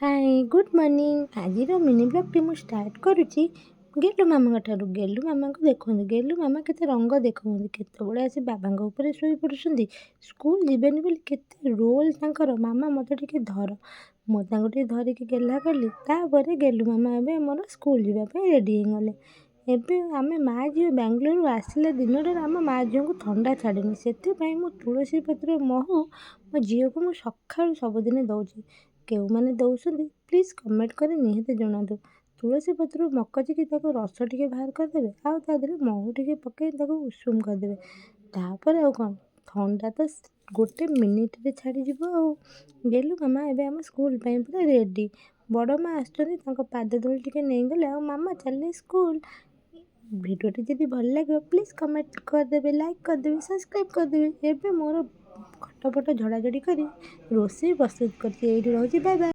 ହାଏ good morning. ଆଜିର mini ବ୍ଲଗ୍ଟି ମୁଁ start କରୁଛି ଗେଲୁ ମାମାଙ୍କ ଠାରୁ। ଗେଲୁ ମାମାଙ୍କୁ ଦେଖନ୍ତୁ, ଗେଲୁ ମାମା କେତେ ରଙ୍ଗ ଦେଖାଉଛନ୍ତି। କେତେବେଳେ ଆସି ବାବାଙ୍କ ଉପରେ ଶୋଇ ପଡ଼ୁଛନ୍ତି। ସ୍କୁଲ ଯିବେନି ବୋଲି କେତେ ରୋଲ୍ ତାଙ୍କର। ମାମା ମୋତେ ଟିକେ ଧର। ମୁଁ ତାଙ୍କୁ ଟିକେ ଧରିକି ଗେହ୍ଲା କଲି। ତାପରେ ଗେଲୁ ମାମା ଏବେ ଆମର ସ୍କୁଲ ଯିବା ପାଇଁ ରେଡ଼ି ହେଇଗଲେ। ଏବେ ଆମେ ମା ଝିଅ ବାଙ୍ଗାଲୋରରୁ ଆସିଲା ଦିନଠାରୁ ଆମ ମା ଝିଅଙ୍କୁ ଥଣ୍ଡା ଛାଡ଼ିନି। ସେଥିପାଇଁ ମୁଁ ତୁଳସୀ ପତ୍ର ମହୁ ମୋ ଝିଅକୁ ମୁଁ ସକାଳୁ ସବୁଦିନ ଦେଉଛି। କେଉଁମାନେ ଦେଉଛନ୍ତି ପ୍ଲିଜ୍ କମେଣ୍ଟ କରି ନିହାତି ଜଣାନ୍ତୁ। ତୁଳସୀ ପତ୍ରରୁ ମକଚିକି ତାକୁ ରସ ଟିକେ ବାହାର କରିଦେବେ, ଆଉ ତା ଦେହରେ ମହୁ ଟିକେ ପକାଇ ତାକୁ ଉଷୁମ କରିଦେବେ। ତାପରେ ଆଉ କ'ଣ, ଥଣ୍ଡା ତ ଗୋଟେ ମିନିଟ୍ରେ ଛାଡ଼ିଯିବ ଆଉ। ଗେଲୁ ମାମା ଏବେ ଆମ ସ୍କୁଲ ପାଇଁ ପୁରା ରେଡ଼ି। ବଡ଼ ମା ଆସୁଛନ୍ତି, ତାଙ୍କ ପାଦ ଧୂଳି ଟିକେ ନେଇଗଲେ ଆଉ ମାମା ଚାଲିଲେ ସ୍କୁଲ। ଭିଡ଼ିଓଟି ଯଦି ଭଲ ଲାଗିବ ପ୍ଲିଜ୍ କମେଣ୍ଟ କରିଦେବେ, ଲାଇକ୍ କରିଦେବେ, ସବସ୍କ୍ରାଇବ୍ କରିଦେବେ। ଏବେ ମୋର ଖଟ ଫଟ ଝଡ଼ାଝଡ଼ି କରି ରୋଷେଇ ପ୍ରସ୍ତୁତ କରିଛି। ଏଇଠି ରହୁଛି, ବାଏ ବାଏ।